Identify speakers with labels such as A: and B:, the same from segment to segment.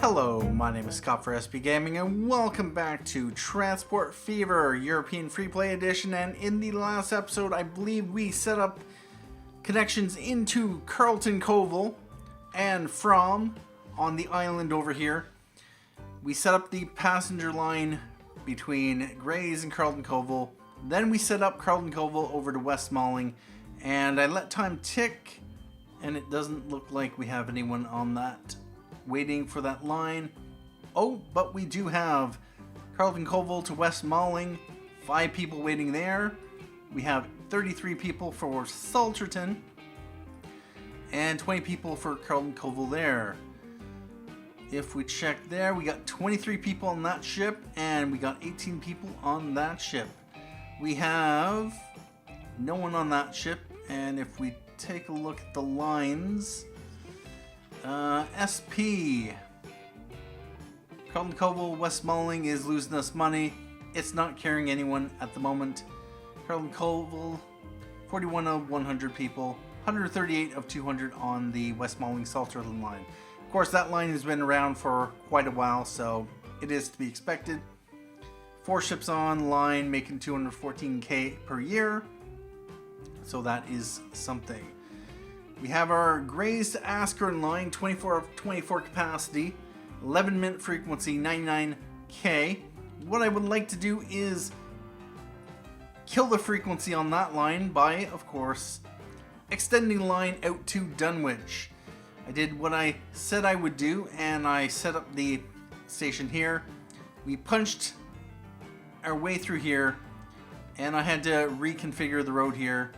A: Hello, my name is Scott for SP Gaming and welcome back to Transport Fever European Freeplay Edition. And in the last episode, I believe we set up connections into Carlton Colville and from on the island over here. We set up the passenger line between Grays and Carlton Colville. Then we set up Carlton Colville over to West Malling, and I let time tick, and it doesn't look like we have anyone on that waiting for that line. Oh, but we do have Carlton Colville to West Malling, 5 people waiting there. We have 33 people for Salterton and 20 people for Carlton Colville there. If we check there, we got 23 people on that ship and we got 18 people on that ship. We have no one on that ship, and if we take a look at the lines, SP Carlton Colville West Malling is losing us money. It's not carrying anyone at the moment. Carlton Colville, 41 of 100 people, 138 of 200 on the West Malling Salterton line. Of course, that line has been around for quite a while, so it is to be expected. 4 ships on line making 214k per year, so that is something. We have our Grays to Askern line, 24 of 24 capacity, 11-minute frequency, 99k. What I would like to do is kill the frequency on that line by, of course, extending the line out to Dunwich. I did what I said I would do, and I set up the station here. We punched our way through here, and I had to reconfigure the road here,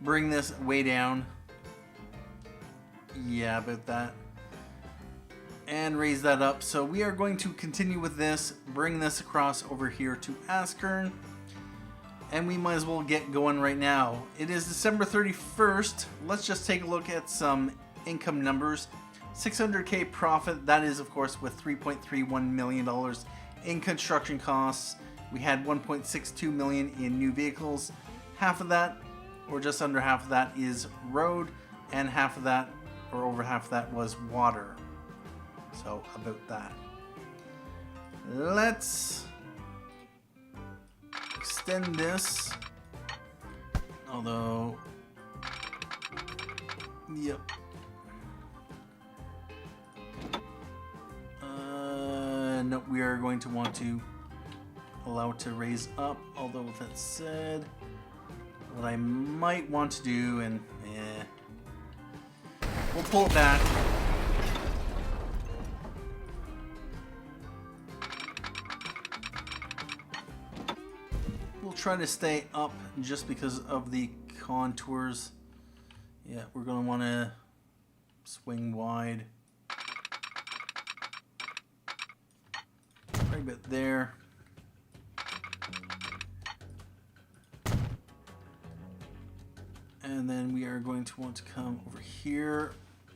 A: bring this way down. Yeah, about that. And raise that up. So we are going to continue with this, bring this across over here to Askern, and we might as well get going right now. It is December 31st. Let's just take a look at some income numbers. 600k profit, that is of course with $3.31 million in construction costs. We had 1.62 million in new vehicles. Half of that, or just under half of that, is road, and half of that, or over half of that, was water. So about that. Let's extend this. Although, yep. No, we are going to want to allow it to raise up. Although with that said, what I might want to do, and we'll pull it back. We'll try to stay up just because of the contours. Yeah, we're going to want to swing wide. Right a bit there. And then we are going to want to come over here.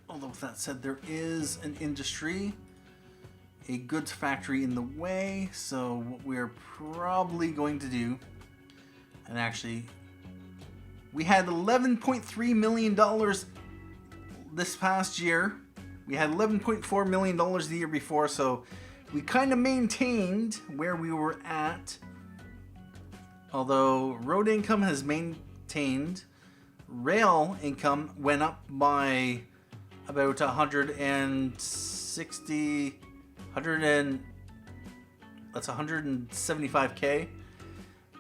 A: Although with that said, there is an industry, a goods factory in the way. So what we're probably going to do, and actually, we had $11.3 million this past year. We had $11.4 million the year before, so we kind of maintained where we were at. Although road income has maintained, rail income went up by about 175k,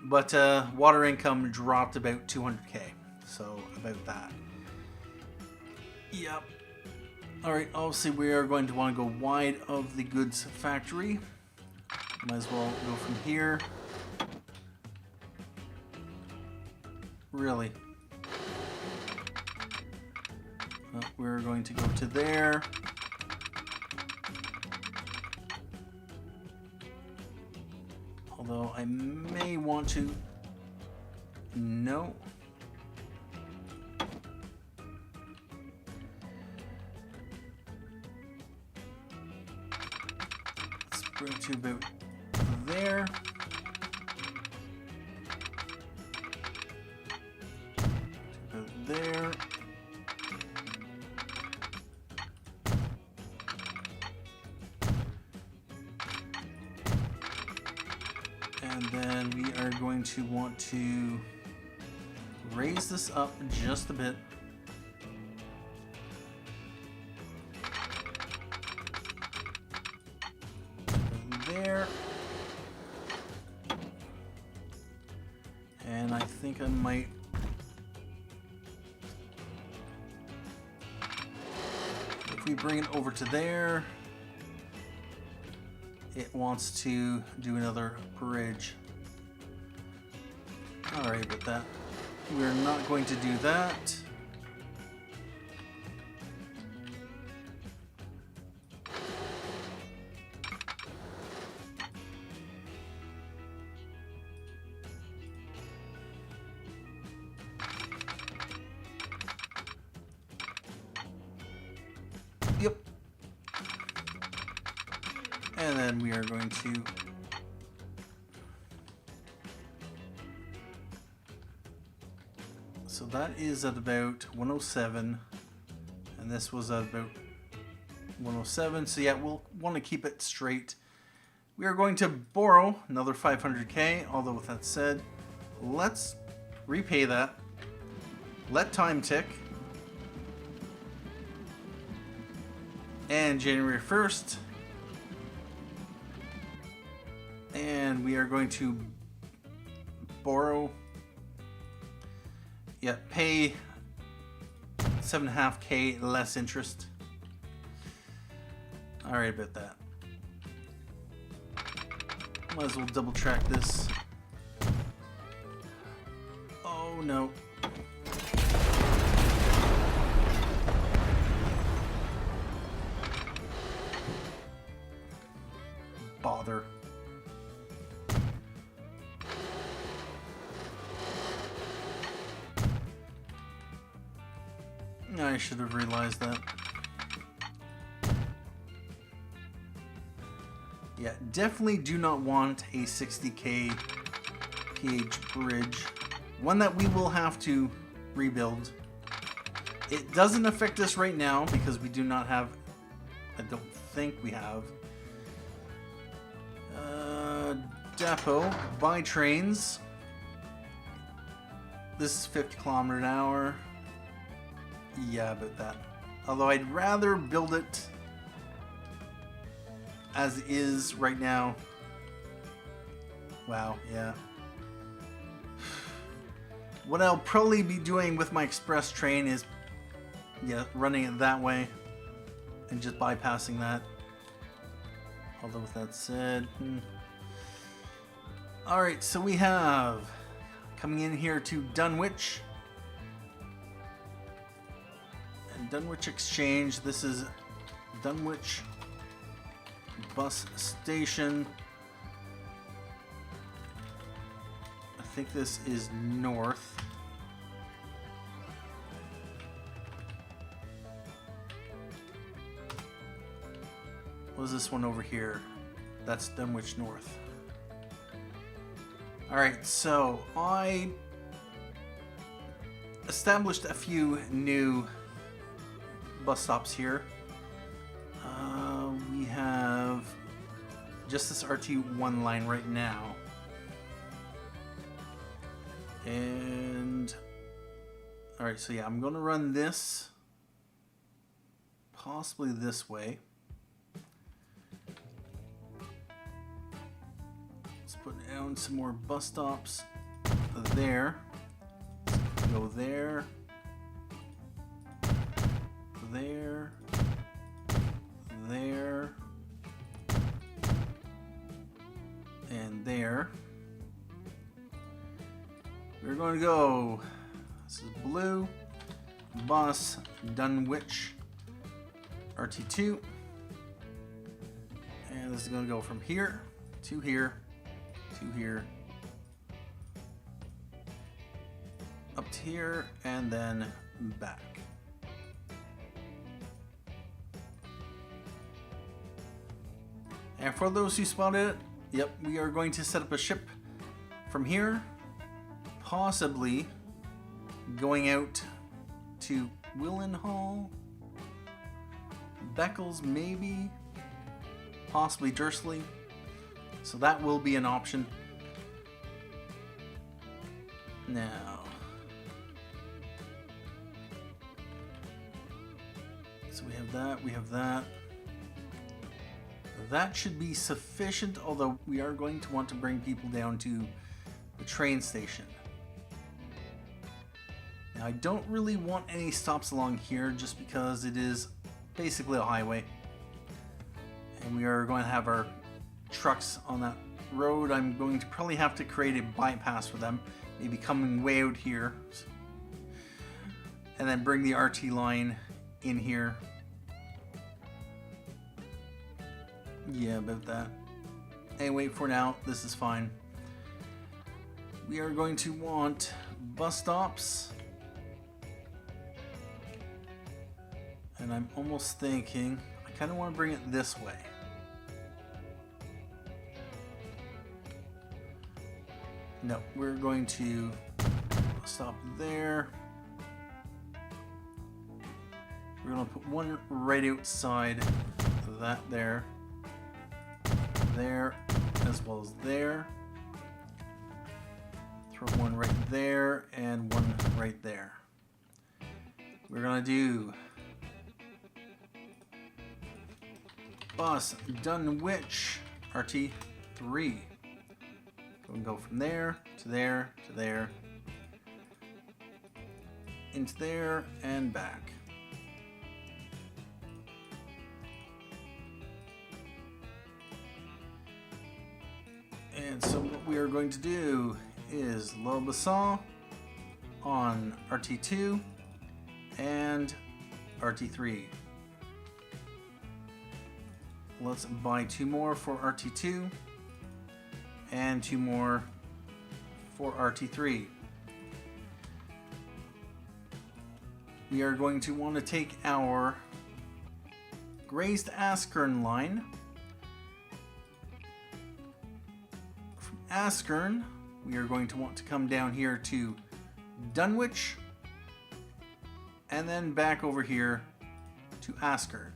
A: but water income dropped about 200k, so about that. Yep. Alright, obviously we are going to want to go wide of the goods factory. Might as well go from here. Really. We're going to go to there. Although I may want to... No. Let's bring it to about there. About there. And then we are going to want to raise this up just a bit. There. And I think I might... If we bring it over to there, it wants to do another bridge. Alright with that. We're not going to do that. Yep. And then we are going to so that is at about 107 and this was at about 107, so yeah, we'll want to keep it straight. We are going to borrow another 500k, although with that said, let's repay that. Let time tick. And January 1st. And we are going to borrow. Yeah, pay 7.5k less interest. Alright about that. Might as well double track this. Oh no. Bother. I should have realized that. Yeah, definitely do not want a 60k PH bridge. One that we will have to rebuild. It doesn't affect us right now because we do not have, I don't think we have, depot, buy trains. This is 50 kilometers an hour. Yeah, about that. Although I'd rather build it as is right now. Wow, yeah. What I'll probably be doing with my express train is, yeah, running it that way and just bypassing that. Although with that said, Alright, so we have coming in here to Dunwich. And Dunwich Exchange. This is Dunwich Bus Station. I think this is north. What is this one over here? That's Dunwich North. Alright, so I established a few new bus stops here. We have just this RT1 line right now. And alright, so yeah, I'm going to run this possibly this way. Let's put down some more bus stops there. Go there. There. There. And there. We're going to go, this is blue, bus, Dunwich, RT2. And this is going to go from here to here to here, up to here, and then back. And for those who spotted it, yep, we are going to set up a ship from here, possibly going out to Willenhall, Beccles maybe, possibly Dursley. So that will be an option. Now, so we have that, we have that. That should be sufficient, although we are going to want to bring people down to the train station. Now, I don't really want any stops along here just because it is basically a highway. And we are going to have our trucks on that road. I'm going to probably have to create a bypass for them, maybe coming way out here. And then bring the RT line in here. Yeah, about that. Anyway, for now, this is fine. We are going to want bus stops. And I'm almost thinking, I kind of want to bring it this way. No, we're going to stop there. We're going to put one right outside that there, as well as there. Throw one right there and one right there. We're going to do bus Dunwich RT3. We can go from there to there to there, into there and back. And so what we are going to do is Lobassaw on RT2 and RT3. Let's buy 2 more for RT2 and 2 more for RT3. We are going to want to take our Grays to Askern line. From Askern, we are going to want to come down here to Dunwich and then back over here to Askern.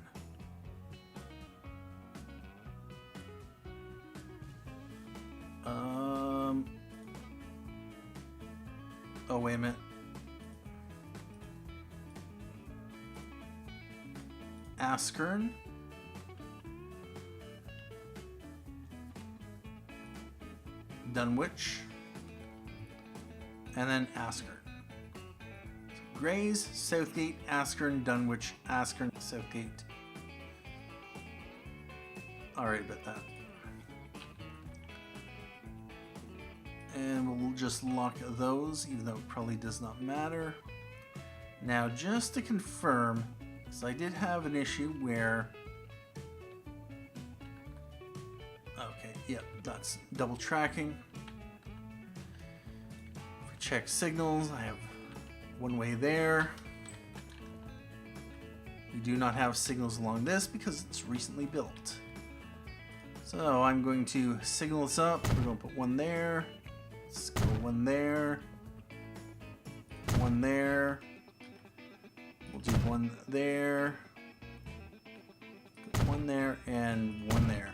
A: Oh, wait a minute. Askern. Dunwich. And then Askern. So Grays, Southgate, Askern, Dunwich, Askern, Southgate. Alright, about that. And we'll just lock those, even though it probably does not matter. Now, just to confirm, because I did have an issue where... Okay, yep, that's double tracking. For check signals, I have one way there. We do not have signals along this because it's recently built. So I'm going to signal this up. We're going to put one there. Let's go one there, one there, we'll do one there, one there, and one there.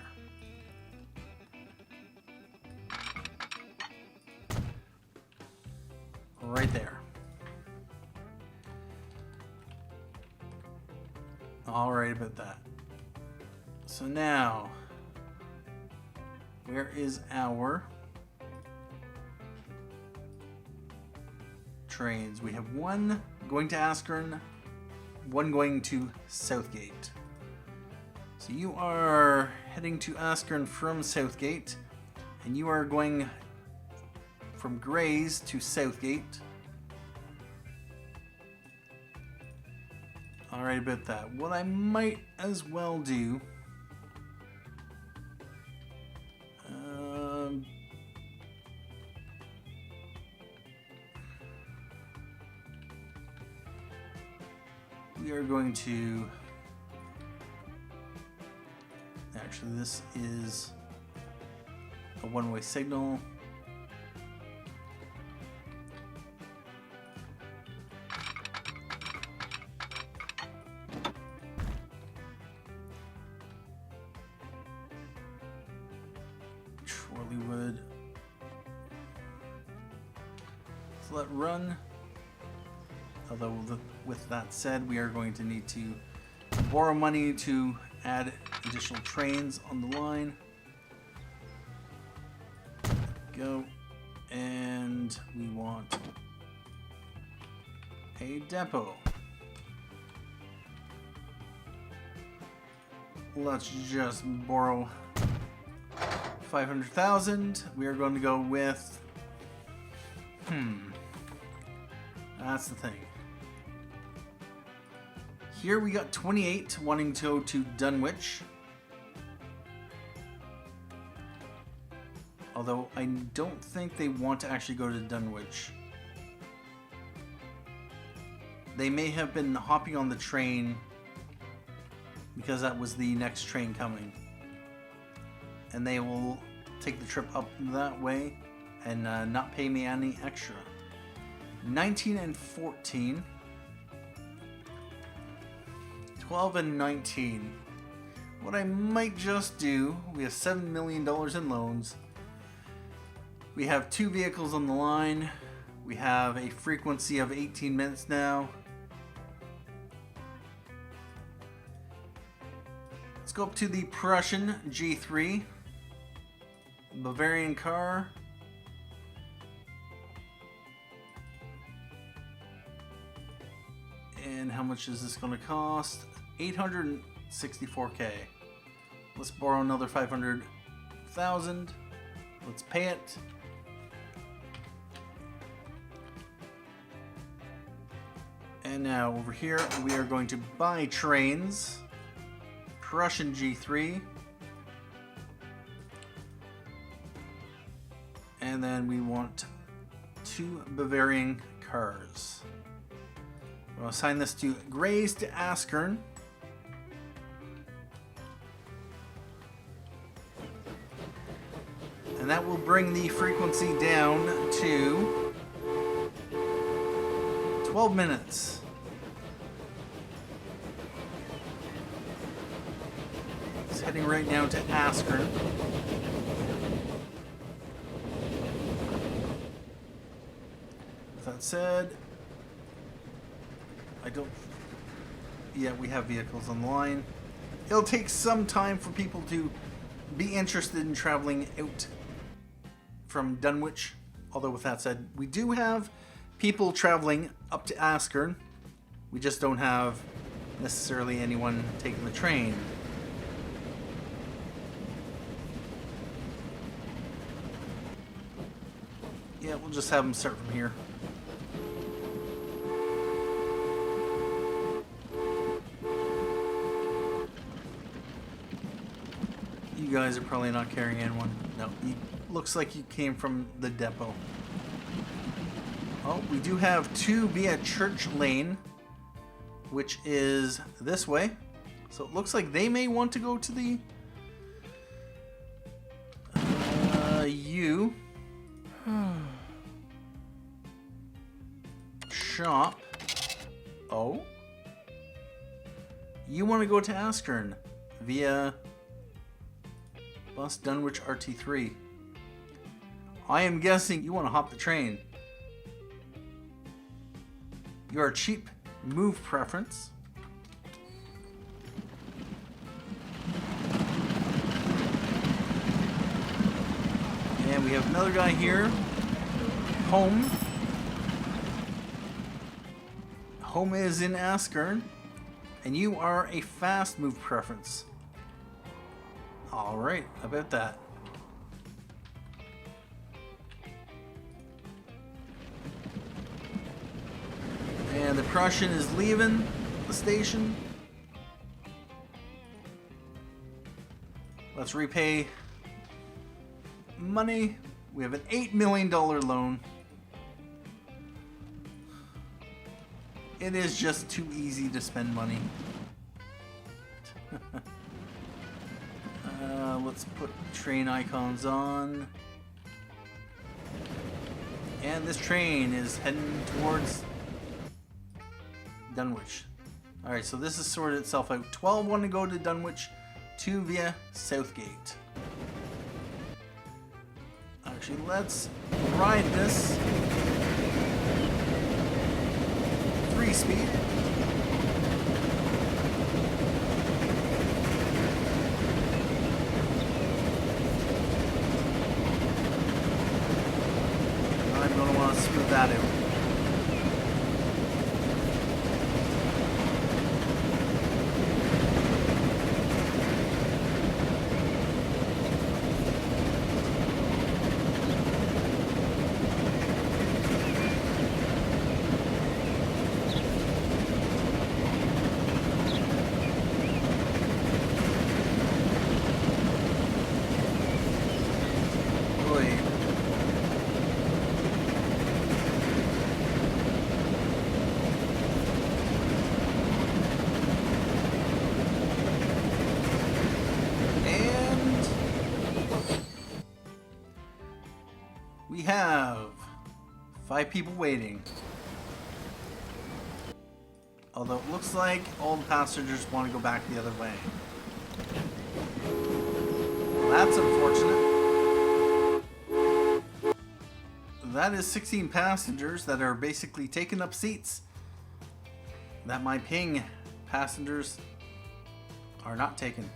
A: Right there. Alright about that. So now, where is our trains? We have one going to Askern, one going to Southgate. So you are heading to Askern from Southgate, and you are going from Grays to Southgate. Alright about that. What I might as well do... we are going to... Actually, this is a one-way signal. Just let run. Although with that said, we are going to need to borrow money to add additional trains on the line. Go. And we want a depot. Let's just borrow 500,000. We are going to go with... That's the thing. Here we got 28 wanting to go to Dunwich. Although I don't think they want to actually go to Dunwich. They may have been hopping on the train because that was the next train coming. And they will take the trip up that way and not pay me any extra. 19 and 14. 12 and 19. What I might just do, we have $7 million in loans. We have 2 vehicles on the line. We have a frequency of 18 minutes now. Let's go up to the Prussian G3. Bavarian car. And how much is this going to cost? 864K. Let's borrow another 500,000. Let's pay it. And now over here we are going to buy trains. Prussian G3. And then we want 2 Bavarian cars. We'll assign this to Grays to Askern. And that will bring the frequency down to 12 minutes. It's heading right now to Askern. With that said, yeah, we have vehicles on the line. It'll take some time for people to be interested in traveling out from Dunwich. Although with that said, we do have people traveling up to Askern. We just don't have necessarily anyone taking the train. Yeah, we'll just have them start from here. You guys are probably not carrying anyone. No, looks like you came from the depot. Oh, we do have 2 via Church Lane, which is this way. So it looks like they may want to go to the shop. Oh, you want to go to Askern via bus Dunwich RT3. I am guessing you want to hop the train. Your cheap move preference. And we have another guy here. Home. Home is in Askern. And you are a fast move preference. Alright, about that. And the Prussian is leaving the station. Let's repay money. We have an $8 million loan. It is just too easy to spend money. Let's put train icons on. And this train is heading towards Dunwich. Alright, so this has sorted itself out. 12 want to go to Dunwich, 2 via Southgate. Actually, let's ride this. 3 speed. I'm going to want to smooth that out. We have 5 people waiting. Although it looks like all the passengers want to go back the other way. Well, that's unfortunate. That is 16 passengers that are basically taking up seats that my ping passengers are not taking.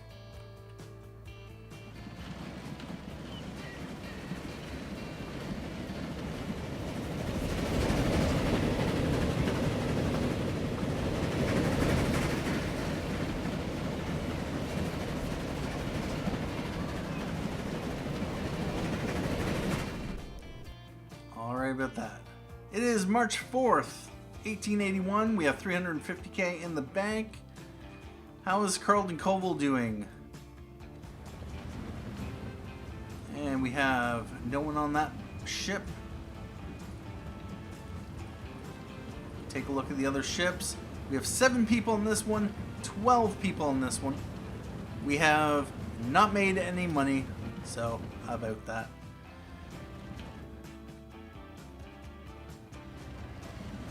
A: About that. It is March 4th, 1881. We have 350k in the bank. How is Carlton Colville doing? And we have no one on that ship. Take a look at the other ships. We have 7 people in this one, 12 people in this one. We have not made any money, so how about that?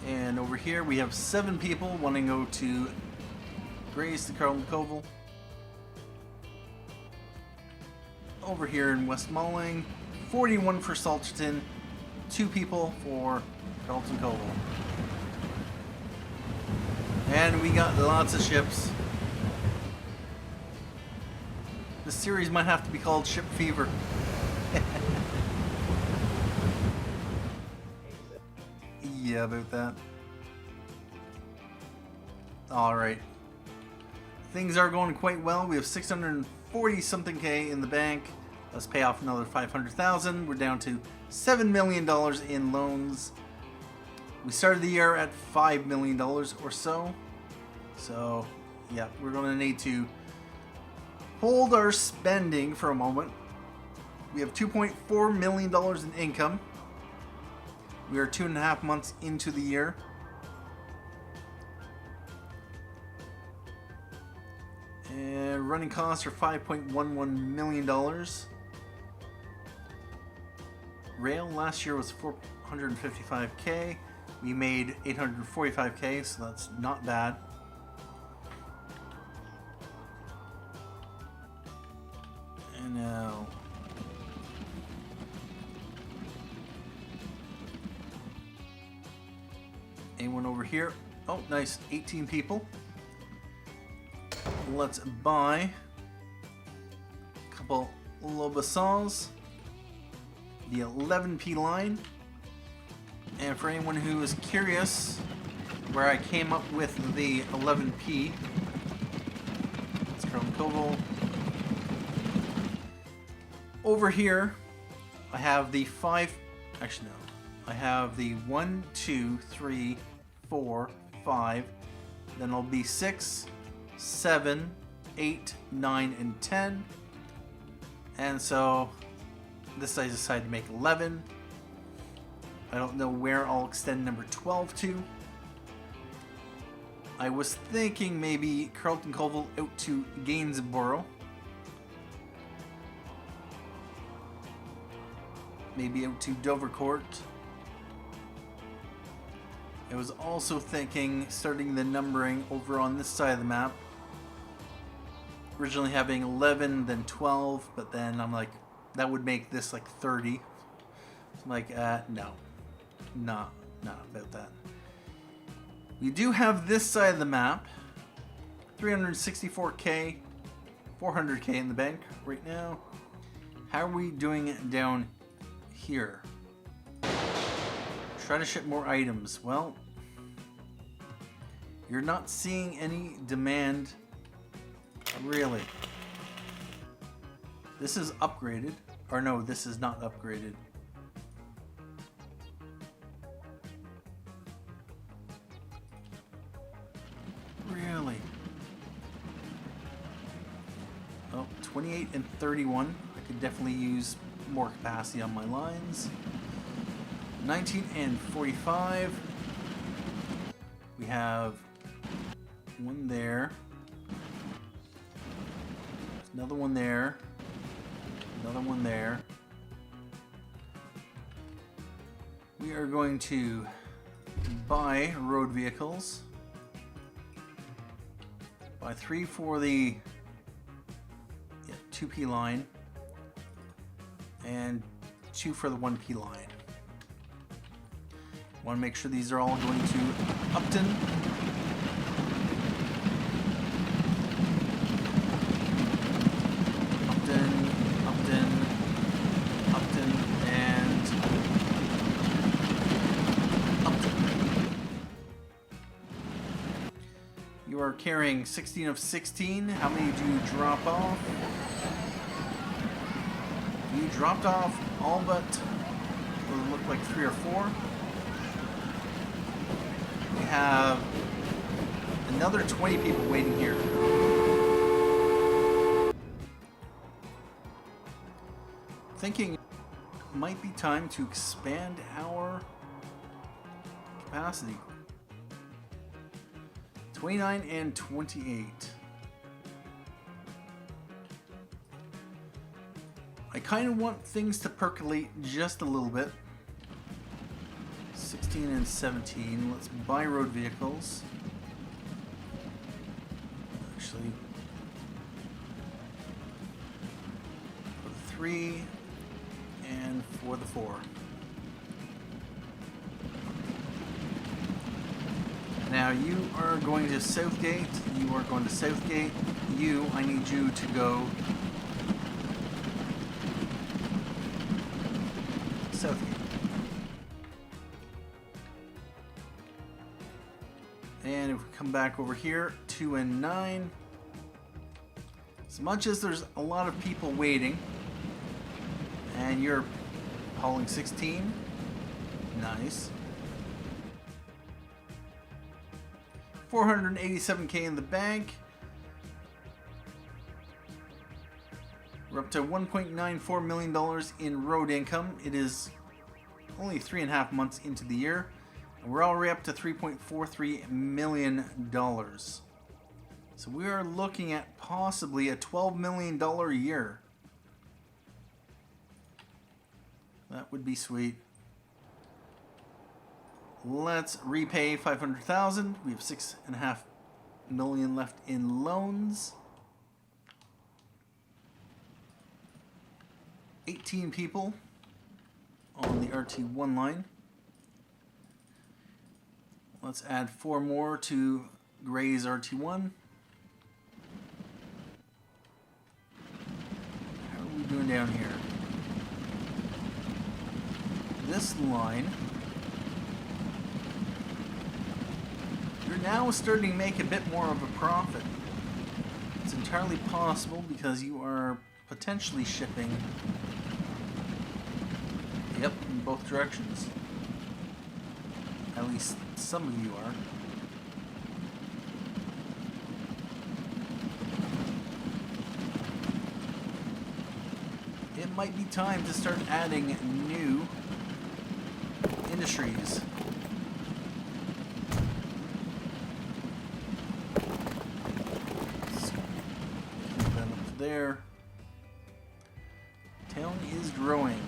A: And over here we have 7 people wanting to go to graze the Carlton Colville. Over here in Westmoreland, 41 for Salterton, 2 people for Carlton Colville. And we got lots of ships. This series might have to be called Ship Fever. Yeah, about that. Alright. Things are going quite well. We have 640 something K in the bank. Let's pay off another 500,000. We're down to $7 million in loans. We started the year at $5 million or so. So, yeah, we're going to need to hold our spending for a moment. We have $2.4 million in income. We are 2.5 months into the year. And running costs are $5.11 million. Rail last year was 455k. We made 845k, so that's not bad. And now anyone over here? Oh, nice. 18 people. Let's buy a couple Lobassons, the 11p line. And for anyone who is curious where I came up with the 11p, it's Carlton Colville. Over here, I have the 5, actually no. I have the 1, 2, 3, 4, 5, then it'll be 6, 7, 8, 9, and 10. And so this I decided to make 11. I don't know where I'll extend number 12 to. I was thinking maybe Carlton Colville out to Gainsborough. Maybe out to Dovercourt. I was also thinking starting the numbering over on this side of the map. Originally having 11, then 12, but then I'm like, that would make this like 30. I'm like, no, not about that. We do have this side of the map. 364k, 400k in the bank right now. How are we doing it down here? Try to ship more items. Well, you're not seeing any demand, really. This is upgraded. Or no, this is not upgraded. Really? Oh, 28 and 31. I could definitely use more capacity on my lines. 19 and 45. We have one there. Another one there. Another one there. We are going to buy road vehicles. Buy 3 for the 2P line and 2 for the 1P line. Want to make sure these are all going to Upton. Upton, and Upton. You are carrying 16 of 16. How many do you drop off? You dropped off all but what would look like 3 or 4. We have another 20 people waiting here. Thinking it might be time to expand our capacity. 29 and 28. I kind of want things to percolate just a little bit. 16 and 17. Let's buy road vehicles. Actually, for the 3 and for the 4. Now you are going to Southgate. You are going to Southgate. You, I need you to go Southgate. And if we come back over here, 2 and 9. As much as there's a lot of people waiting, and you're hauling 16, nice. 487k in the bank. We're up to $1.94 million in road income. It is only 3.5 months into the year. We're already up to $3.43 million. So we are looking at possibly a $12 million a year. That would be sweet. Let's repay $500,000. We have $6.5 million left in loans. 18 people on the RT1 line. Let's add 4 more to Gray's RT1. How are we doing down here? This line, you're now starting to make a bit more of a profit. It's entirely possible because you are potentially shipping, yep, in both directions. At least some of you are. It might be time to start adding new industries. Let's move that up to there. Town is growing.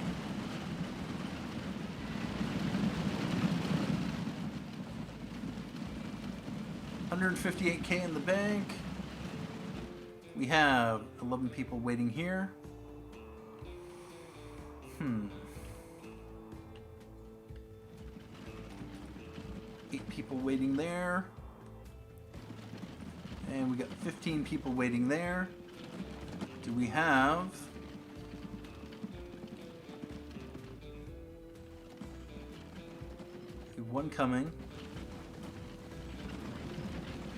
A: $158k in the bank. We have 11 people waiting here. 8 people people waiting there. And we got 15 people waiting there. Do we have... We have one coming.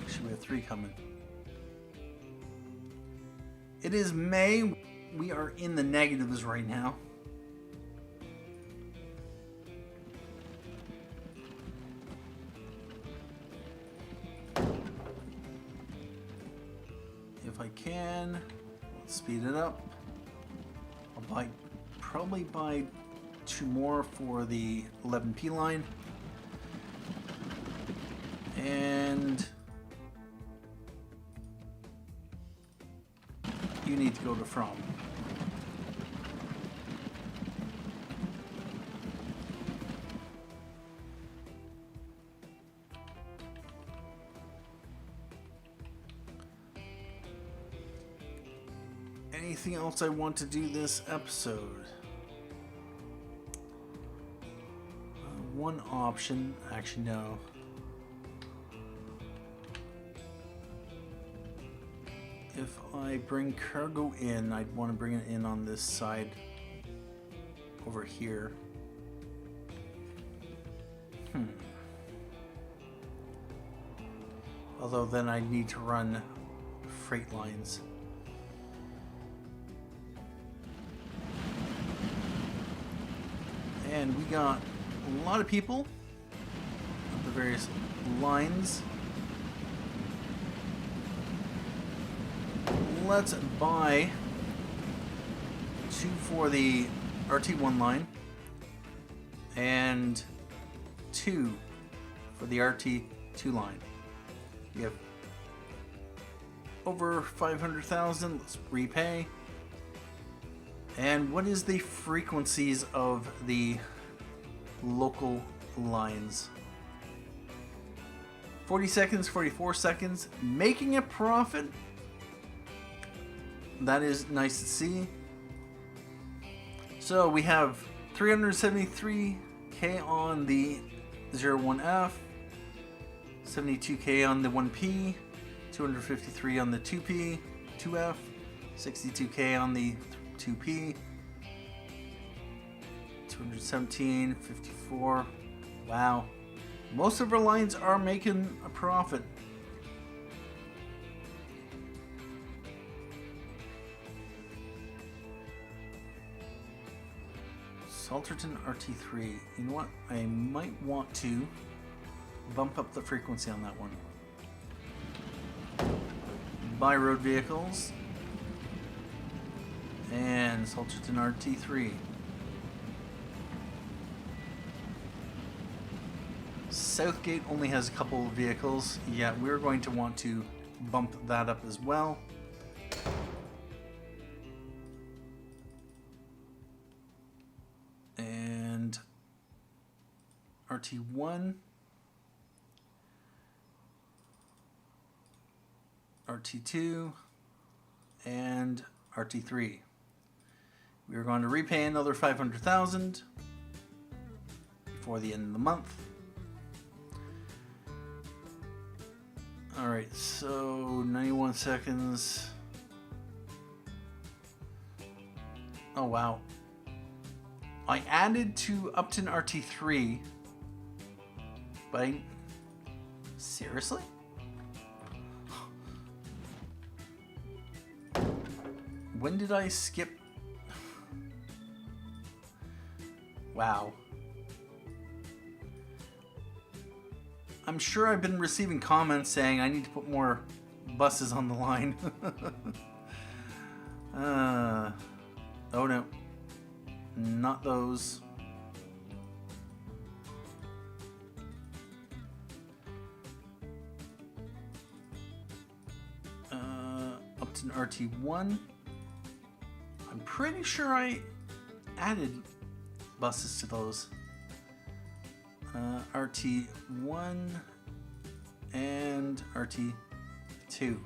A: Actually, we have 3 coming. It is May. We are in the negatives right now. If I can, let's speed it up. I'll probably buy 2 more for the 11p line. And you need to go to from. Anything else I want to do this episode? One option, actually no. If I bring cargo in, I'd want to bring it in on this side over here. Although then I'd need to run freight lines. And we got a lot of people at the various lines. Let's buy 2 for the RT1 line and 2 for the RT2 line. We have over 500,000. Let's repay. And what is the frequencies of the local lines? 40 seconds, 44 seconds, making a profit. That is nice to see. So we have 373k on the 01F, 72k on the 1P, 253 on the 2P, 2F, 62k on the 2P, 217, 54. Wow. Most of our lines are making a profit. Salterton RT3. You know what? I might want to bump up the frequency on that one. Buy road vehicles. And Salterton RT3. Southgate only has a couple of vehicles. Yeah, we're going to want to bump that up as well. And RT1, RT2, and RT3. We are going to repay another 500,000 before the end of the month. Alright, so 91 seconds. Oh wow. I added to Upton RT3, but seriously? When did I skip? Wow. I'm sure I've been receiving comments saying I need to put more buses on the line. Oh no. Not those. Upton RT1. I'm pretty sure I added buses to those. RT1 and RT2.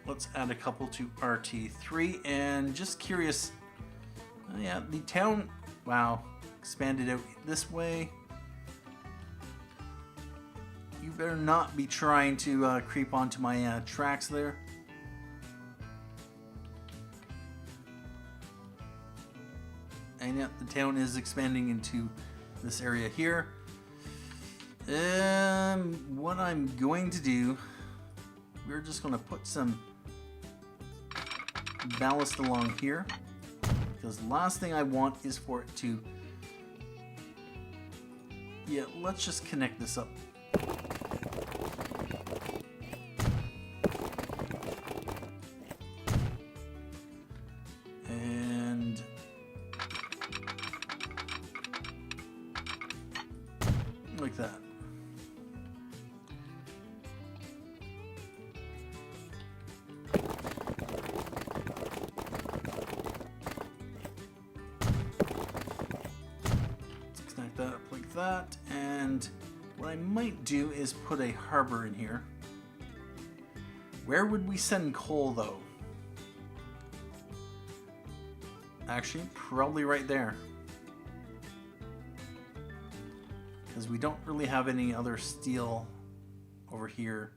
A: Let's add a couple to RT3, and just curious, yeah, the town, wow, expand it out this way. You better not be trying to creep onto my tracks there. And yet the town is expanding into this area here. What I'm going to do, we're just going to put some ballast along here, because the last thing I want is for it to, yeah, let's just connect this up. And like that. That up like that, and what I might do is put a harbor in here. Where would we send coal though? Actually, probably right there, because we don't really have any other steel over here.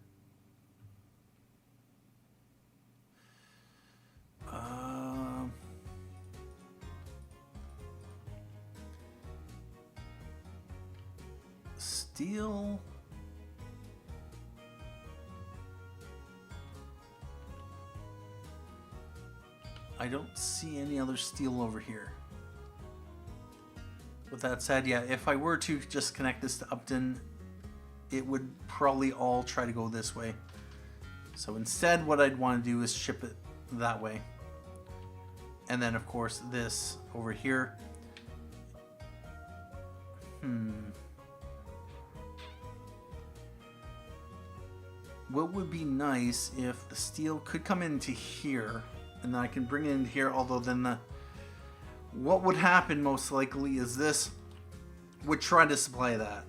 A: Steel. I don't see any other steel over here. With that said, yeah, if I were to just connect this to Upton, it would probably all try to go this way. So instead, what I'd want to do is ship it that way. And then, of course, this over here. What would be nice if the steel could come into here, and then I can bring it in here, although then what would happen most likely is this would try to supply that.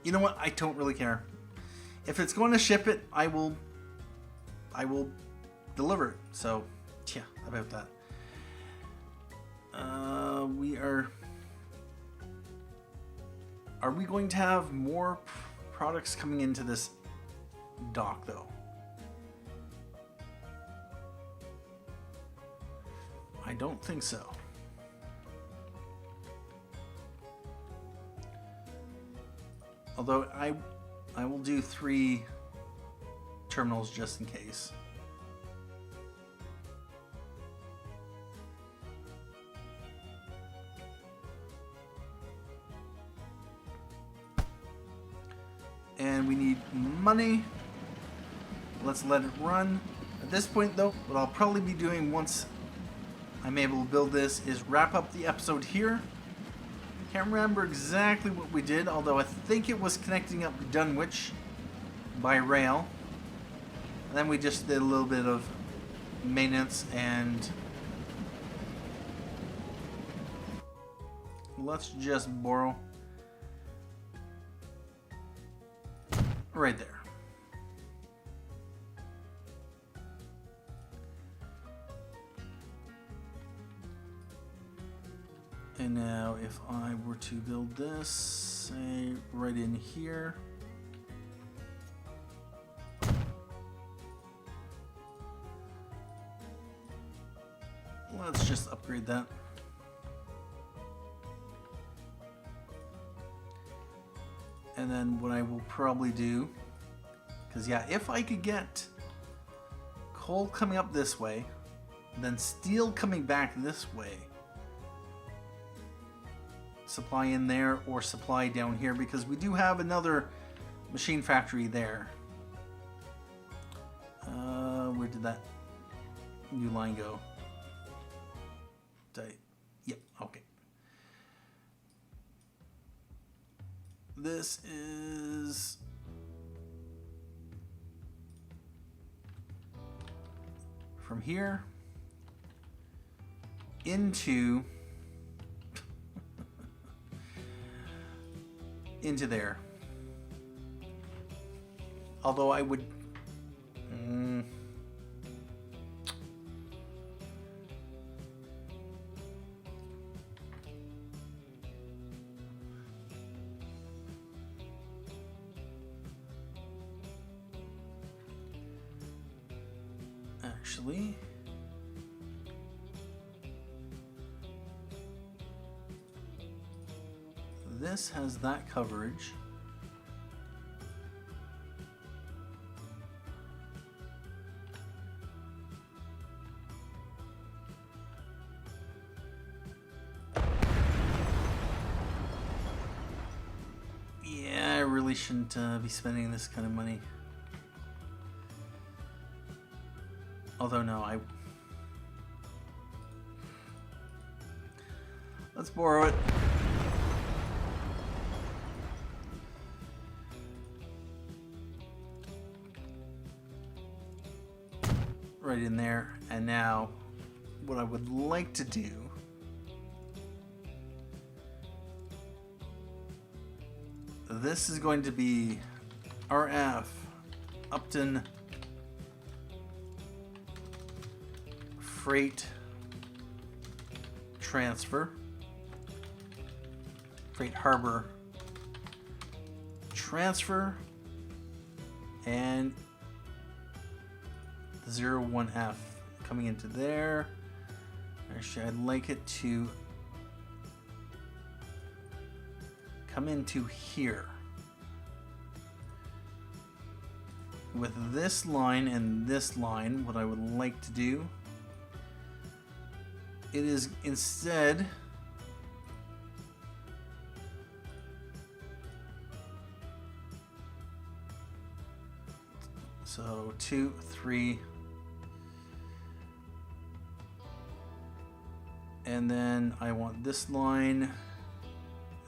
A: You know what? I don't really care. If it's going to ship it, I will deliver it. So, yeah, about that. Are we going to have more products coming into this dock though? I don't think so. Although I will do 3 terminals just in case. And we need money. Let's let it run. At this point though, what I'll probably be doing once I'm able to build this is wrap up the episode here. Can't remember exactly what we did, although I think it was connecting up Dunwich by rail. And then we just did a little bit of maintenance, and let's just borrow right there. And now if I were to build this, say right in here. Let's just upgrade that. And then what I will probably do, because yeah, if I could get coal coming up this way, then steel coming back this way, supply in there or supply down here, because we do have another machine factory there. Where did that new line go? Yep, okay. This is from here into there. Although I would actually. This has that coverage. Yeah, I really shouldn't be spending this kind of money. Although no, let's borrow it. Right in there. And now what I would like to do this is going to be RF Upton Freight Transfer, Freight Harbor Transfer, and 01F coming into there. Actually, I'd like it to come into here. With this line and this line, what I would like to do, it is instead so 2, 3, and then I want this line,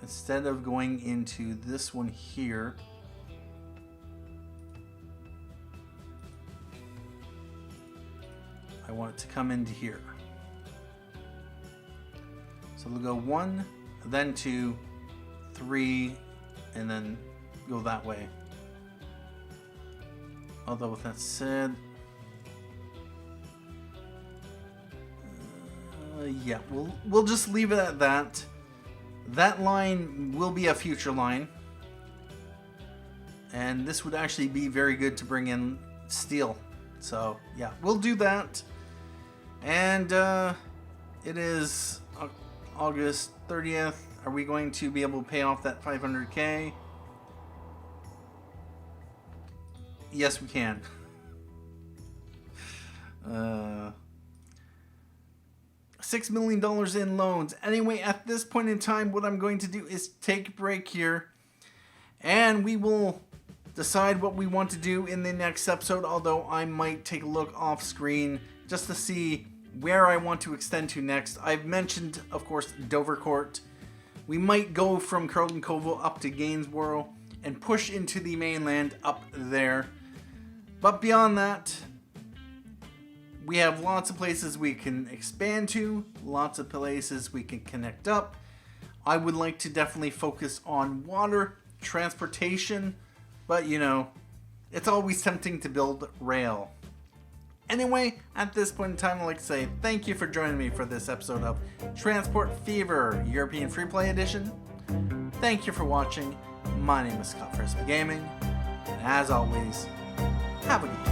A: instead of going into this one here, I want it to come into here. So we'll go 1, then 2, 3, and then go that way. Although with that said, yeah, we'll just leave it at that. That line will be a future line, and this would actually be very good to bring in steel. So yeah, we'll do that. And it is August 30th. Are we going to be able to pay off that 500K? Yes, we can. $6 million in loans. Anyway, at this point in time, what I'm going to do is take a break here, and we will decide what we want to do in the next episode, although I might take a look off screen just to see where I want to extend to next. I've mentioned, of course, Dovercourt. We might go from Carlton Colville up to Gainsborough and push into the mainland up there. But beyond that, we have lots of places we can expand to, lots of places we can connect up. I would like to definitely focus on water, transportation, but you know, it's always tempting to build rail. Anyway, at this point in time, I'd like to say thank you for joining me for this episode of Transport Fever European Freeplay Edition. Thank you for watching. My name is Scott Frisbee Gaming, and as always, have a good day.